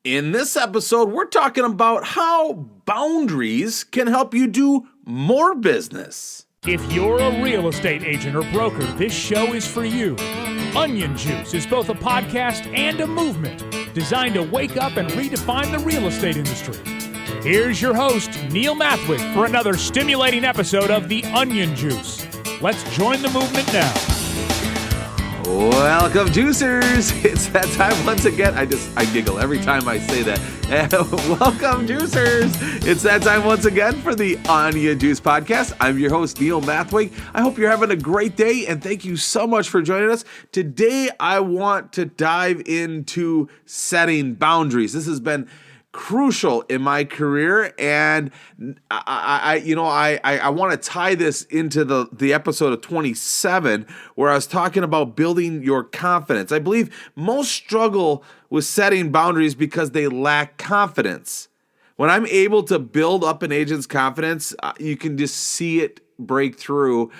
In this episode, we're talking about how boundaries can help you do more business. If you're a real estate agent or broker, this show is for you. Onion Juice is both a podcast and a movement designed to wake up and redefine the real estate industry. Here's your host, Neil Mathwig, for another stimulating episode of The Onion Juice. Let's join the movement now. Welcome, juicers. It's that time once again. I giggle every time I say that. Welcome, juicers. It's that time once again for the Onion Juice podcast. I'm your host, Neil Mathwig. I hope you're having a great day, and thank you so much for joining us. Today, I want to dive into setting boundaries. This has been crucial in my career, and I want to tie this into the episode of 27 where I was talking about building your confidence. I believe most struggle with setting boundaries because they lack confidence. When I'm able to build up an agent's confidence, you can just see it break through.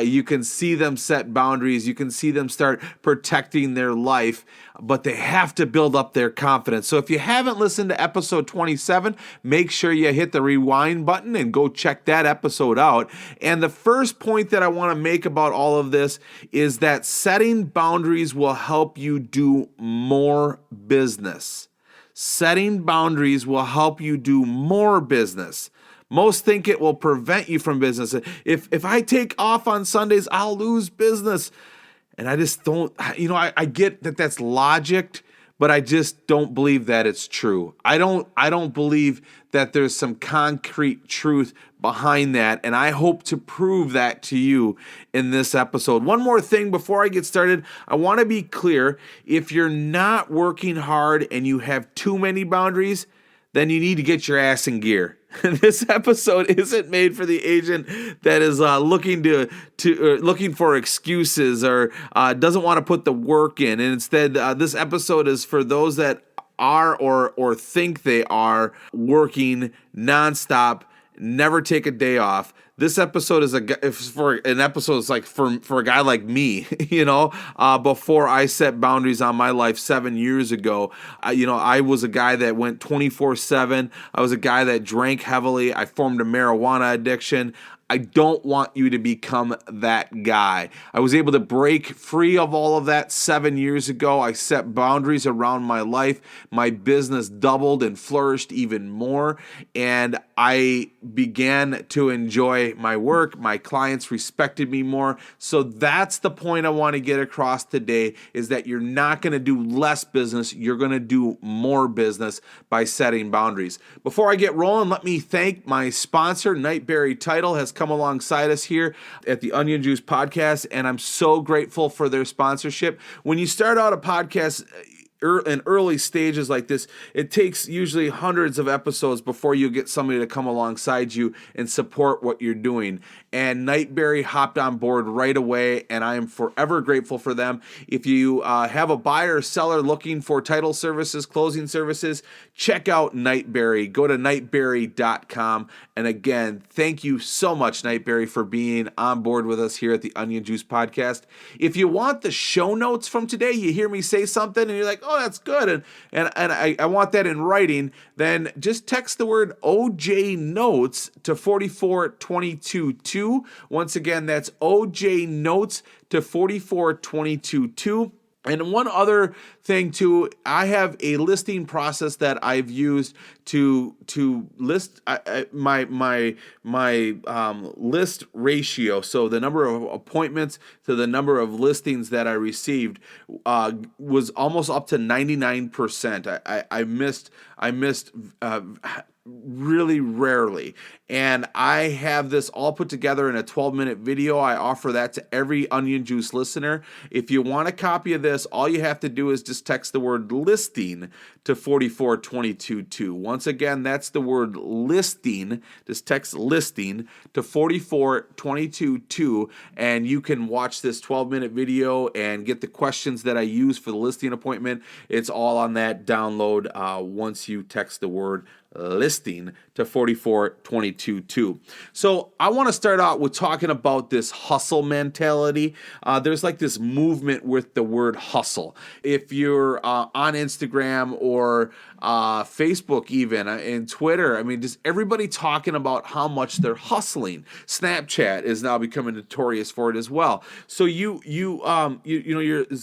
You can see them set boundaries. You can see them start protecting their life, but they have to build up their confidence. So if you haven't listened to episode 27, make sure you hit the rewind button and go check that episode out. And the first point that I want to make about all of this is that setting boundaries will help you do more business. Setting boundaries will help you do more business. Most think it will prevent you from business. If I take off on Sundays, I'll lose business. And I just don't, I get that that's logic, but I just don't believe that it's true. I don't believe that there's some concrete truth behind that, and I hope to prove that to you in this episode. One more thing before I get started, I want to be clear. If you're not working hard and you have too many boundaries, then you need to get your ass in gear. This episode isn't made for the agent that is looking for excuses or doesn't want to put the work in. And instead, this episode is for those that are or think they are working nonstop, never take a day off. This episode is for a guy like me, before I set boundaries on my life 7 years ago. I was a guy that went 24/7. I was a guy that drank heavily. I formed a marijuana addiction. I don't want you to become that guy. I was able to break free of all of that 7 years ago. I set boundaries around my life. My business doubled and flourished even more. And I began to enjoy my work. My clients respected me more. So that's the point I want to get across today, is that you're not going to do less business. You're going to do more business by setting boundaries. Before I get rolling, let me thank my sponsor. Nightberry Title has come alongside us here at the Onion Juice podcast, and I'm so grateful for their sponsorship. When you start out a podcast in early stages like this, it takes usually hundreds of episodes before you get somebody to come alongside you and support what you're doing. And Nightberry hopped on board right away, and I am forever grateful for them. If you have a buyer or seller looking for title services, closing services, check out Nightberry. Go to nightberry.com. And again, thank you so much, Nightberry, for being on board with us here at the Onion Juice podcast. If you want the show notes from today, you hear me say something and you're like, oh, that's good, and I want that in writing, then just text the word OJ Notes to 44222. Once again, that's OJ Notes to 44222. And one other thing too, I have a listing process that I've used to list my list ratio. So the number of appointments to the number of listings that I received was almost up to 99%. I missed really rarely. And I have this all put together in a 12-minute video. I offer that to every Onion Juice listener. If you want a copy of this, all you have to do is just text the word listing to 44222. Once again, that's the word listing. Just text listing to 44222, and you can watch this 12-minute video and get the questions that I use for the listing appointment. It's all on that download once you text the word listing to 4422.2. So I want to start out with talking about this hustle mentality. There's like this movement with the word hustle. If you're on Instagram or Facebook even, and Twitter, I mean, just everybody talking about how much they're hustling. Snapchat is now becoming notorious for it as well. So it's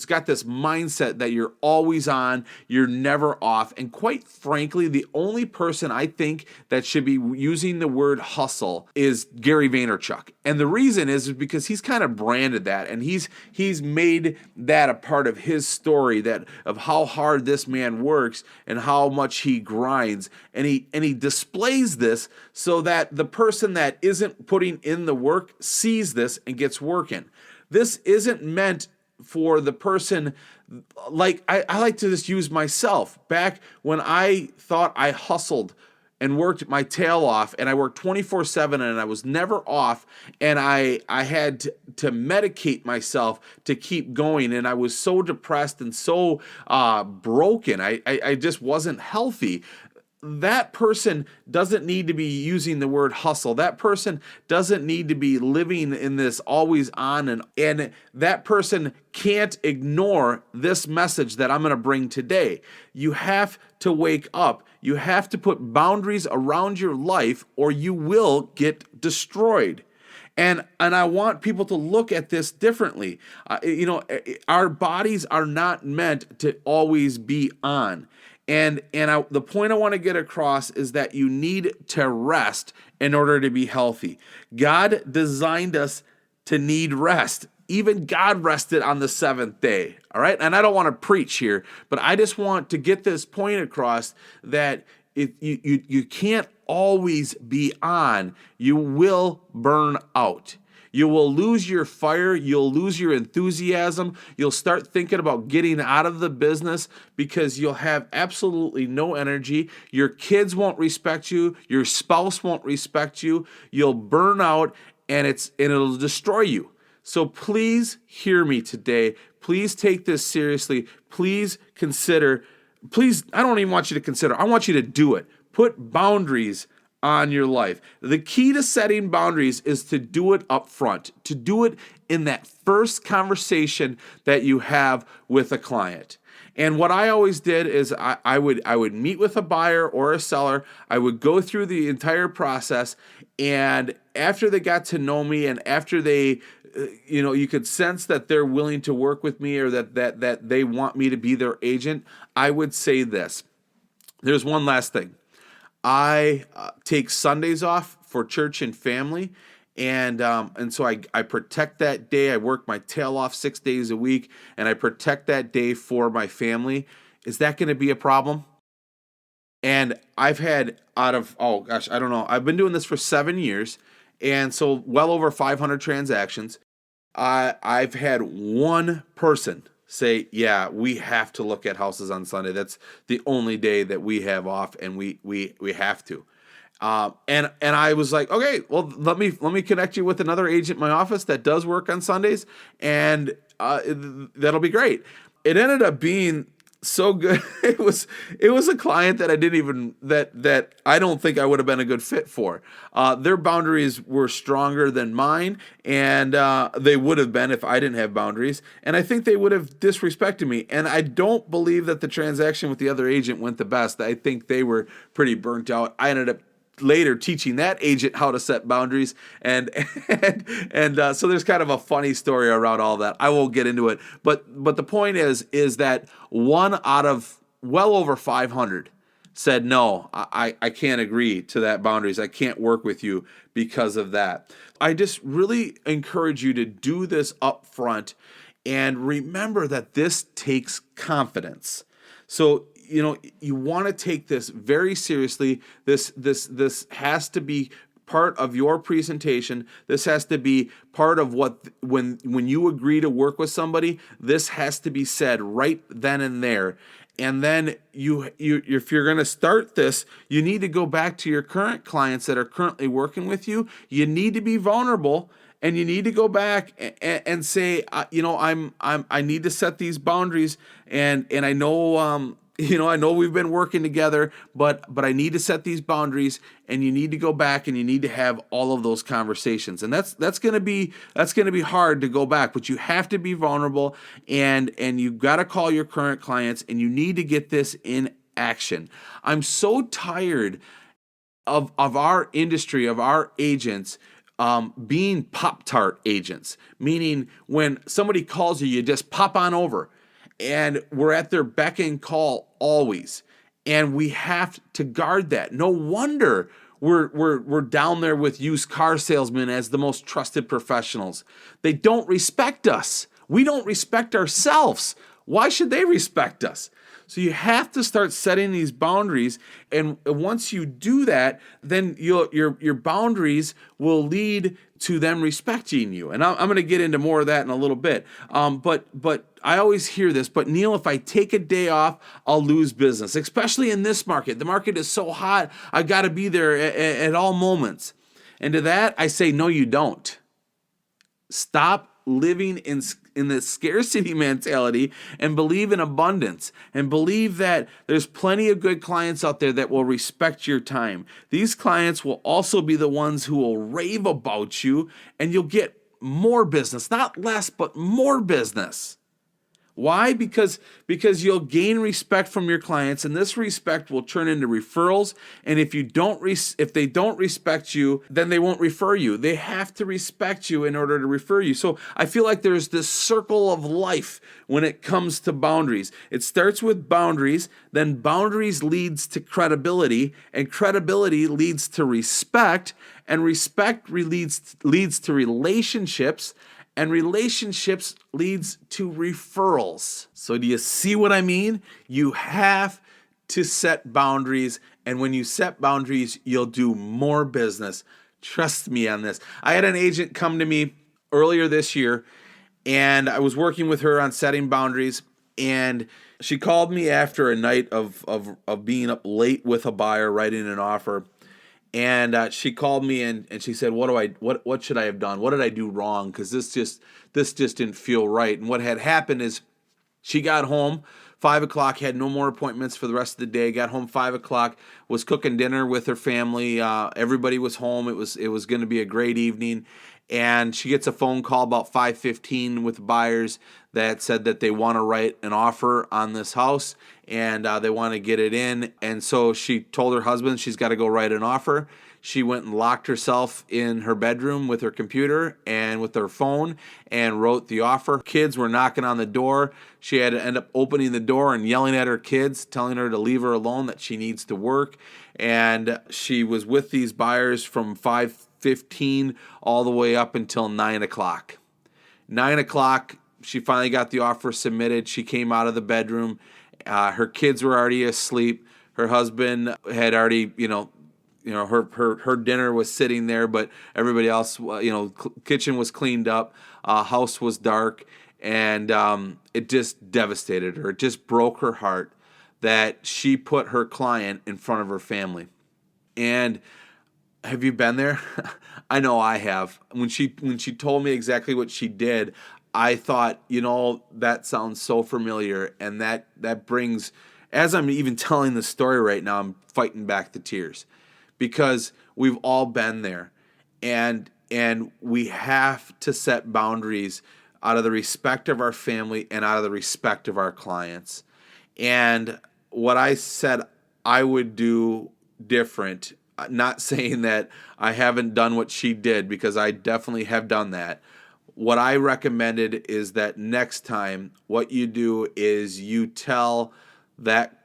got this mindset that you're always on, you're never off, and quite frankly, the only person I think that should be using the word hustle is Gary Vaynerchuk. And the reason is because he's kind of branded that, and he's made that a part of his story, that of how hard this man works and how much he grinds, and he displays this so that the person that isn't putting in the work sees this and gets working. This isn't meant for the person, like I like to just use myself. Back when I thought I hustled and worked my tail off, and I worked 24/7, and I was never off, and I had to medicate myself to keep going, and I was so depressed and so broken. I just wasn't healthy. That person doesn't need to be using the word hustle. That person doesn't need to be living in this always on, and that person can't ignore this message that I'm going to bring today. You have to wake up. You have to put boundaries around your life, or you will get destroyed. And I want people to look at this differently. Our bodies are not meant to always be on. And the point I want to get across is that you need to rest in order to be healthy. God designed us to need rest. Even God rested on the seventh day. All right. And I don't want to preach here, but I just want to get this point across that if you can't always be on, you will burn out. You will lose your fire. You'll lose your enthusiasm. You'll start thinking about getting out of the business because you'll have absolutely no energy. Your kids won't respect you. Your spouse won't respect you. You'll burn out, and it'll destroy you. So please hear me today. Please take this seriously. Please consider. Please, I don't even want you to consider. I want you to do it. Put boundaries on your life. The key to setting boundaries is to do it up front, to do it in that first conversation that you have with a client. And what I always did is I would meet with a buyer or a seller. I would go through the entire process, and after they got to know me, and after they, you could sense that they're willing to work with me, or that they want me to be their agent, I would say this. There's one last thing. I take Sundays off for church and family, and so I protect that day. I work my tail off 6 days a week, and I protect that day for my family. Is that going to be a problem? And I've had I don't know. I've been doing this for 7 years, and so well over 500 transactions. I've had one person say, yeah, we have to look at houses on Sunday. That's the only day that we have off, and we have to. And I was like, okay, well, let me connect you with another agent in my office that does work on Sundays, and that'll be great. It ended up being so good. It was a client that I didn't even that I don't think I would have been a good fit for. Their boundaries were stronger than mine, and they would have been if I didn't have boundaries. And I think they would have disrespected me. And I don't believe that the transaction with the other agent went the best. I think they were pretty burnt out. I ended up later teaching that agent how to set boundaries, and so there's kind of a funny story around all that. I won't get into it, but the point is that one out of well over 500 said, no, I can't agree to that boundaries. I can't work with you because of that. I just really encourage you to do this up front, and remember that this takes confidence. So you want to take this very seriously. This has to be part of your presentation. This has to be part of when you agree to work with somebody, this has to be said right then and there. And then you if you're going to start this, you need to go back to your current clients that are currently working with you. You need to be vulnerable, and you need to go back and say, I need to set these boundaries, and I know I know we've been working together, but I need to set these boundaries, and you need to go back and you need to have all of those conversations. And that's going to be hard to go back, but you have to be vulnerable, and you've got to call your current clients, and you need to get this in action. I'm so tired of our industry, of our agents being Pop-Tart agents, meaning when somebody calls you, you just pop on over. And we're at their beck and call always. And we have to guard that. No wonder we're down there with used car salesmen as the most trusted professionals. They don't respect us. We don't respect ourselves. Why should they respect us? So you have to start setting these boundaries, and once you do that, then your boundaries will lead to them respecting you. And I'm going to get into more of that in a little bit. But I always hear this. But Neil, if I take a day off, I'll lose business, especially in this market. The market is so hot. I got to be there at all moments. And to that, I say, no, you don't. Stop living in the scarcity mentality and believe in abundance, and believe that there's plenty of good clients out there that will respect your time. These clients will also be the ones who will rave about you, and you'll get more business, not less, but more business. Why? Because you'll gain respect from your clients, and this respect will turn into referrals. And if they don't respect you, then they won't refer you. They have to respect you in order to refer you. So I feel like there's this circle of life when it comes to boundaries. It starts with boundaries, then boundaries leads to credibility, and credibility leads to respect, and respect leads to relationships. And relationships leads to referrals. So do you see what I mean? You have to set boundaries. And when you set boundaries, you'll do more business. Trust me on this. I had an agent come to me earlier this year, and I was working with her on setting boundaries. And she called me after a night of being up late with a buyer writing an offer. And she called me and she said, what should I have done? What did I do wrong? Because this just didn't feel right. And what had happened is she got home 5 o'clock, had no more appointments for the rest of the day, got home 5 o'clock, was cooking dinner with her family. Everybody was home. It was going to be a great evening. And she gets a phone call about 5:15 with buyers that said that they want to write an offer on this house, and they want to get it in. And so she told her husband she's got to go write an offer. She went and locked herself in her bedroom with her computer and with her phone and wrote the offer. Kids were knocking on the door. She had to end up opening the door and yelling at her kids, telling her to leave her alone, that she needs to work. And she was with these buyers from 5:15 all the way up until 9 o'clock. 9 o'clock, she finally got the offer submitted. She came out of the bedroom. Her kids were already asleep. Her husband had already, her dinner was sitting there, but everybody else, kitchen was cleaned up. House was dark, and it just devastated her. It just broke her heart that she put her client in front of her family. And have you been there? I know I have. When she told me exactly what she did, I thought, that sounds so familiar. And that brings, as I'm even telling the story right now, I'm fighting back the tears, because we've all been there. And we have to set boundaries out of the respect of our family and out of the respect of our clients. And what I said I would do different, not saying that I haven't done what she did, because I definitely have done that. What I recommended is that next time, what you do is you tell that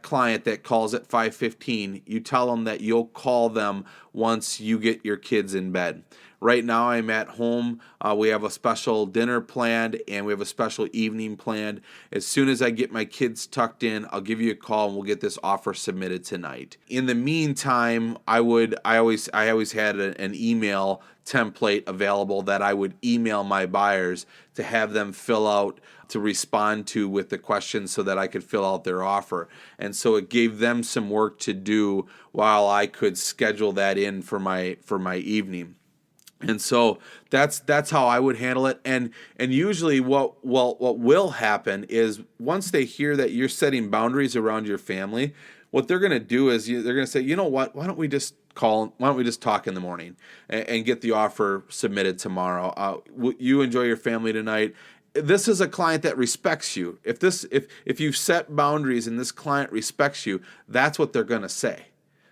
client that calls at 5:15, you tell them that you'll call them once you get your kids in bed. Right now I'm at home. We have a special dinner planned, and we have a special evening planned. As soon as I get my kids tucked in, I'll give you a call and we'll get this offer submitted tonight. In the meantime, I always had an email template available that I would email my buyers to have them fill out, to respond to with the questions, so that I could fill out their offer. And so it gave them some work to do while I could schedule that in for my evening. And so that's how I would handle it. And usually what will happen is once they hear that you're setting boundaries around your family, what they're going to do is they're going to say, you know what, why don't we just talk in the morning and get the offer submitted tomorrow? You enjoy your family tonight. This is a client that respects you. If you've set boundaries and this client respects you, that's what they're going to say.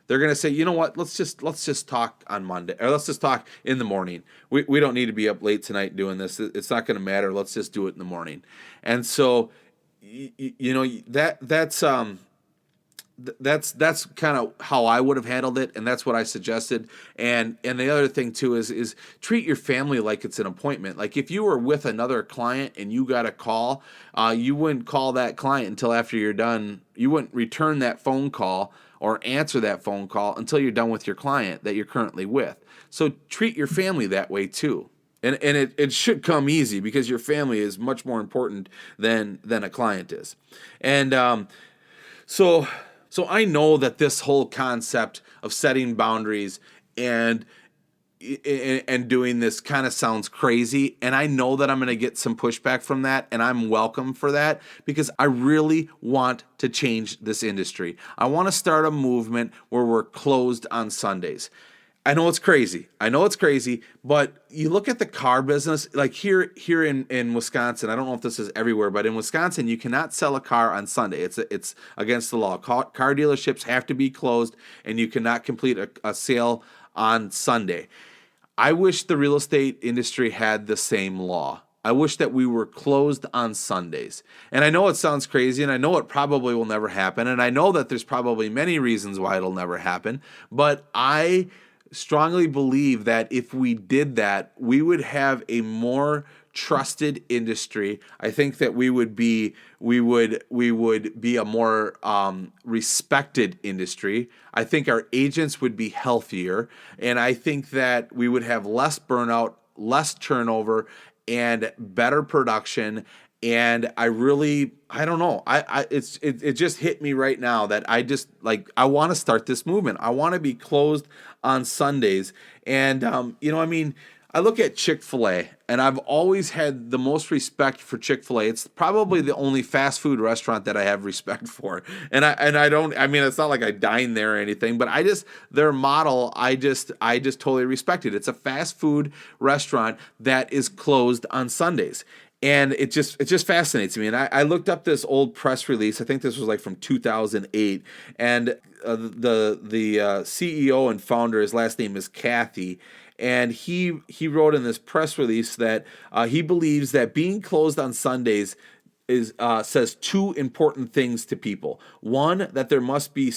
They're going to say, you know what, let's just talk on Monday, or let's just talk in the morning. We don't need to be up late tonight doing this. It's not going to matter. Let's just do it in the morning. And so, that's kind of how I would have handled it, and that's what I suggested. And the other thing too is treat your family like it's an appointment. Like if you were with another client and you got a call, you wouldn't call that client until after you're done. You wouldn't return that phone call or answer that phone call until you're done with your client that you're currently with. So treat your family that way too. And it should come easy because your family is much more important than a client is. And so I know that this whole concept of setting boundaries and doing this kind of sounds crazy, and I know that I'm going to get some pushback from that, and I'm welcome for that because I really want to change this industry. I want to start a movement where we're closed on Sundays. I know it's crazy, but you look at the car business, like here in Wisconsin. I don't know if this is everywhere, but in Wisconsin, you cannot sell a car on Sunday. It's against the law. Car dealerships have to be closed, and you cannot complete a sale on Sunday. I wish the real estate industry had the same law. I wish that we were closed on Sundays. And I know it sounds crazy, and I know it probably will never happen, and I know that there's probably many reasons why it'll never happen, but I strongly believe that if we did that, we would have a more trusted industry. I think that we would be a more respected industry. I think our agents would be healthier, and I think that we would have less burnout, less turnover, and better production. And I don't know. It just hit me right now that I want to start this movement. I want to be closed on Sundays. And, I look at Chick-fil-A, and I've always had the most respect for Chick-fil-A. It's probably the only fast food restaurant that I have respect for. And it's not like I dine there or anything, but their model, I just totally respect it. It's a fast food restaurant that is closed on Sundays. And it just fascinates me. And I looked up this old press release. I think this was like from 2008. And the CEO and founder, his last name is Cathy. And he wrote in this press release that he believes that being closed on Sundays says two important things to people. One, that there must be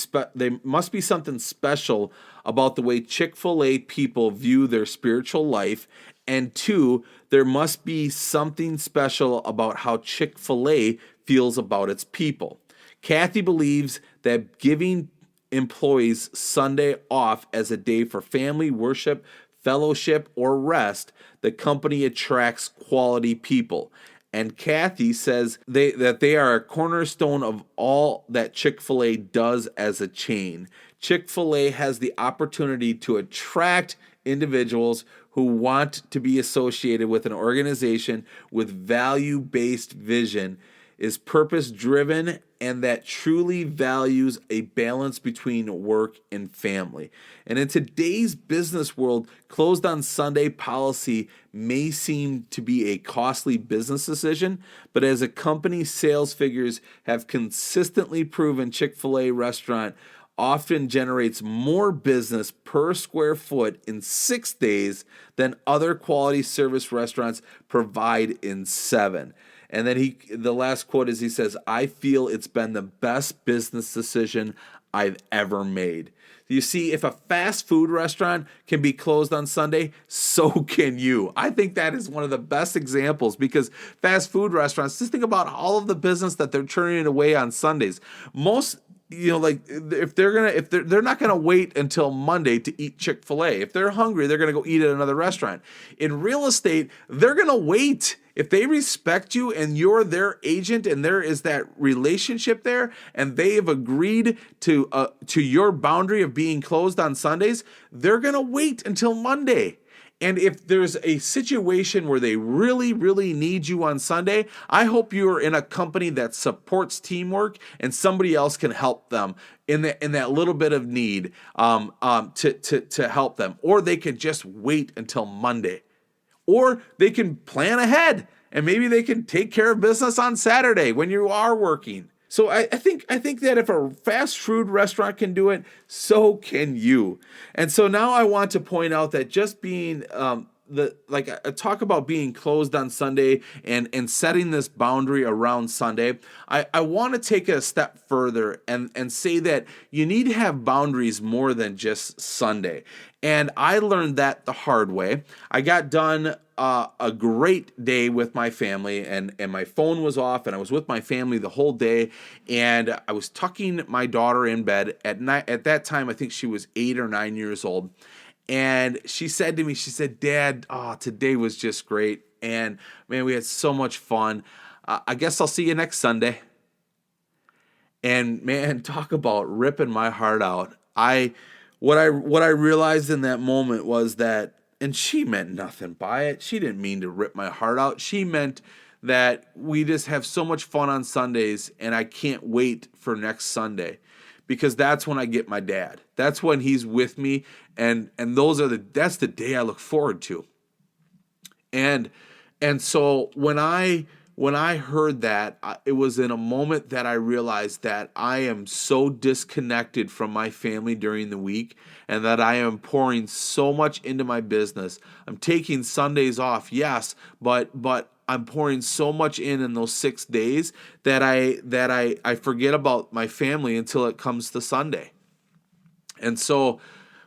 something special about the way Chick-fil-A people view their spiritual life. And two, there must be something special about how Chick-fil-A feels about its people. Cathy believes that giving employees Sunday off as a day for family, worship, fellowship, or rest, the company attracts quality people. And Cathy says that they are a cornerstone of all that Chick-fil-A does as a chain. Chick-fil-A has the opportunity to attract individuals who want to be associated with an organization with value-based vision, is purpose-driven, and that truly values a balance between work and family. And in today's business world, closed on Sunday policy may seem to be a costly business decision, but as a company, sales figures have consistently proven Chick-fil-A restaurant often generates more business per square foot in 6 days than other quality service restaurants provide in 7. And then the last quote is, he says, "I feel it's been the best business decision I've ever made." You see, if a fast food restaurant can be closed on Sunday, so can you. I think that is one of the best examples, because fast food restaurants, just think about all of the business that they're turning away on Sundays. Most, if they're not gonna wait until Monday to eat Chick-fil-A. If they're hungry, they're gonna go eat at another restaurant. In real estate, they're gonna wait. If they respect you and you're their agent and there is that relationship there, and they have agreed to your boundary of being closed on Sundays, they're gonna wait until Monday. And if there's a situation where they really, really need you on Sunday, I hope you are in a company that supports teamwork and somebody else can help them in that little bit of need to help them. Or they could just wait until Monday. Or they can plan ahead and maybe they can take care of business on Saturday when you are working. So I think that if a fast food restaurant can do it, so can you. And so now I want to point out that just being talk about being closed on Sunday and setting this boundary around Sunday. I want to take it a step further and say that you need to have boundaries more than just Sunday. And I learned that the hard way. I got done a great day with my family, and my phone was off, and I was with my family the whole day, and I was tucking my daughter in bed at night. At that time, I think she was 8 or 9 years old, and she said to me, she said, "Dad, today was just great, and man, we had so much fun. I guess I'll see you next Sunday." And man, talk about ripping my heart out. What I realized in that moment was that, and she meant nothing by it. She didn't mean to rip my heart out. She meant that we just have so much fun on Sundays, and I can't wait for next Sunday because that's when I get my dad. That's when he's with me, and that's the day I look forward to. And so when I heard that, it was in a moment that I realized that I am so disconnected from my family during the week and that I am pouring so much into my business. I'm taking Sundays off, yes, but I'm pouring so much in those 6 days that I forget about my family until it comes to Sunday. And so,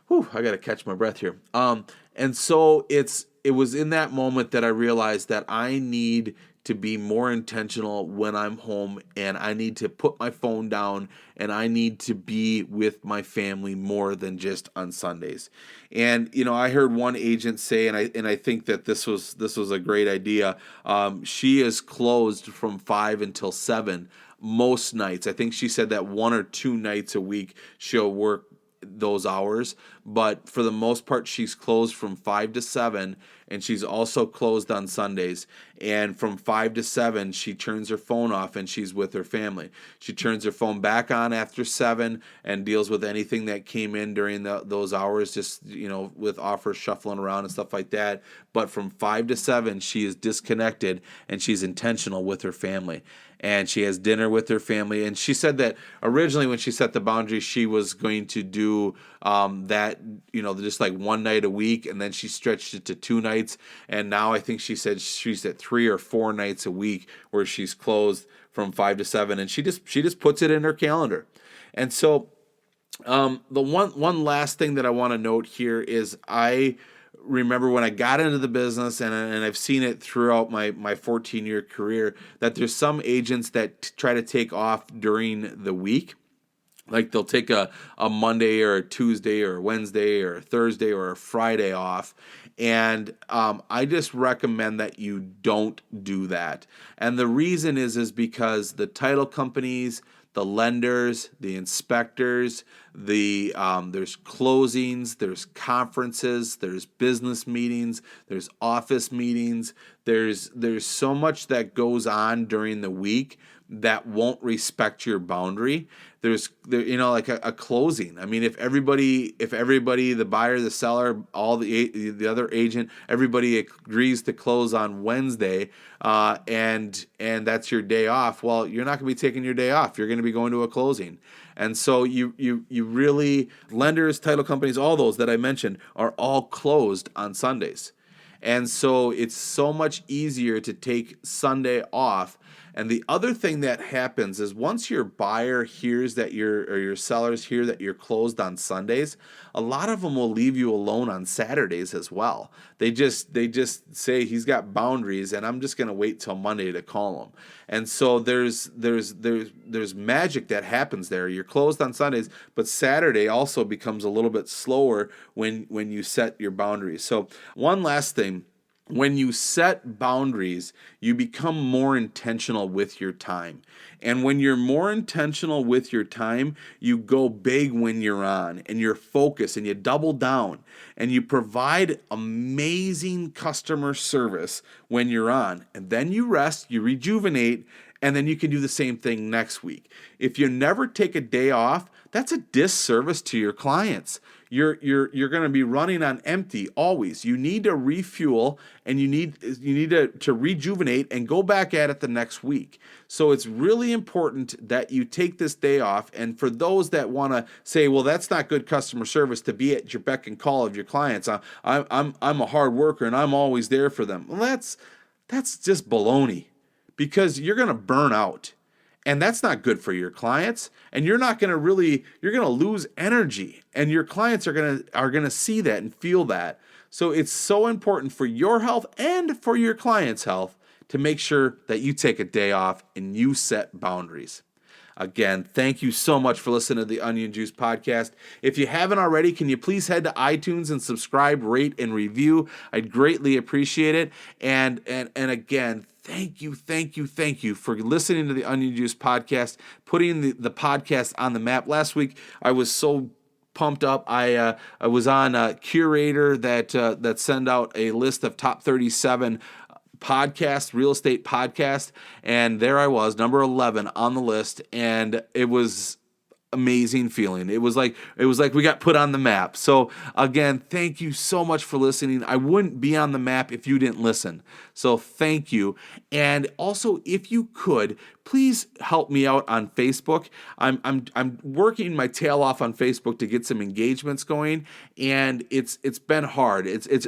I got to catch my breath here. And so it was in that moment that I realized that I need to be more intentional when I'm home, and I need to put my phone down, and I need to be with my family more than just on Sundays. And I heard one agent say, and I think that this was a great idea. She is closed from 5 until 7 most nights. I think she said that 1 or 2 nights a week she'll work those hours, but for the most part she's closed from 5 to 7, and she's also closed on Sundays. And from 5 to 7 she turns her phone off and she's with her family. She turns her phone back on after 7 and deals with anything that came in during those hours, just with offers shuffling around and stuff like that. But from 5 to 7 she is disconnected and she's intentional with her family. And she has dinner with her family. And she said that originally when she set the boundary, she was going to do that, just like 1 night a week. And then she stretched it to 2 nights. And now I think she said she's at 3 or 4 nights a week where she's closed from 5 to 7. And she just puts it in her calendar. And so the one last thing that I want to note here is I remember when I got into the business, and I've seen it throughout my 14-year career, that there's some agents that try to take off during the week. Like they'll take a Monday or a Tuesday or a Wednesday or a Thursday or a Friday off. And I just recommend that you don't do that. And the reason is because the title companies, the lenders, the inspectors, there's closings, there's conferences, there's business meetings, there's office meetings. There's so much that goes on during the week that won't respect your boundary. There's like a closing. I mean, if everybody, the buyer, the seller, all the other agent, everybody agrees to close on Wednesday, and that's your day off. Well, you're not going to be taking your day off. You're going to be going to a closing. And so you really, lenders, title companies, all those that I mentioned are all closed on Sundays. And so it's so much easier to take Sunday off. And the other thing that happens is once your buyer hears that your sellers hear that you're closed on Sundays, a lot of them will leave you alone on Saturdays as well. They just say he's got boundaries and I'm just going to wait till Monday to call him. And so there's magic that happens there. You're closed on Sundays, but Saturday also becomes a little bit slower when you set your boundaries. So one last thing when you set boundaries, you become more intentional with your time. And when you're more intentional with your time, you go big when you're on, and you're focused, and you double down, and you provide amazing customer service when you're on. And then you rest, you rejuvenate, and then you can do the same thing next week. If you never take a day off, that's a disservice to your clients. You're going to be running on empty always. You need to refuel, and you need to rejuvenate and go back at it the next week. So it's really important that you take this day off. And for those that want to say, well, that's not good customer service to be at your beck and call of your clients. I'm a hard worker and I'm always there for them. Well, that's just baloney, because you're going to burn out. And that's not good for your clients, and you're going to lose energy, and your clients are going to see that and feel that. So it's so important for your health and for your clients' health to make sure that you take a day off and you set boundaries. Again, thank you so much for listening to the Onion Juice Podcast. If you haven't already, can you please head to iTunes and subscribe, rate, and review? I'd greatly appreciate it. And again, thank you for listening to the Onion Juice Podcast, putting the podcast on the map. Last week, I was so pumped up. I was on Curator that send out a list of top 37 podcast, real estate podcast, and there I was, number 11 on the list, and it was amazing feeling. It was like we got put on the map. So again, thank you so much for listening. I wouldn't be on the map if you didn't listen. So thank you. And also, if you could, please help me out on Facebook. I'm working my tail off on Facebook to get some engagements going, and it's been hard.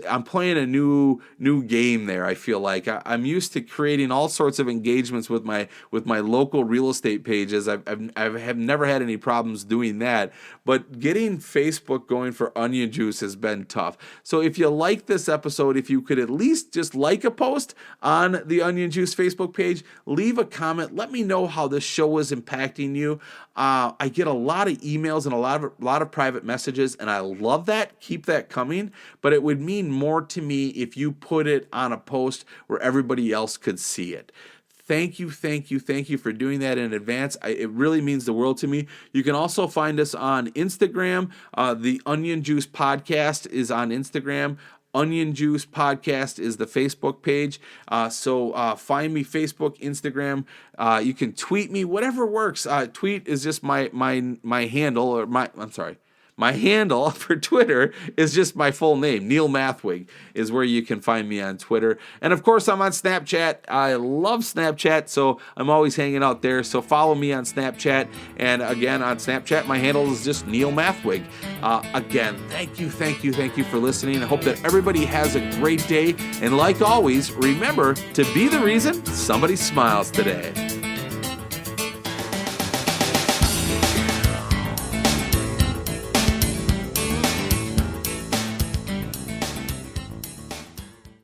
I'm playing a new game there. I feel like I'm used to creating all sorts of engagements with my local real estate pages. I have never had any problems doing that, but getting Facebook going for Onion Juice has been tough. So if you like this episode, if you could at least just like a post on the Onion Juice Facebook page, leave a comment. Let me know how this show is impacting you. I get a lot of emails and a lot of private messages, and I love that. Keep that coming. But it would mean more to me if you put it on a post where everybody else could see it. Thank you for doing that in advance. It really means the world to me. You can also find us on Instagram. The Onion Juice Podcast is on Instagram. Onion Juice Podcast is the Facebook page. So find me Facebook, Instagram. You can tweet me, whatever works. Tweet is just my handle, or my handle for Twitter is just my full name. Neil Mathwig is where you can find me on Twitter. And of course, I'm on Snapchat. I love Snapchat, so I'm always hanging out there. So follow me on Snapchat. And again, on Snapchat, my handle is just Neil Mathwig. Again, thank you for listening. I hope that everybody has a great day. And like always, remember to be the reason somebody smiles today.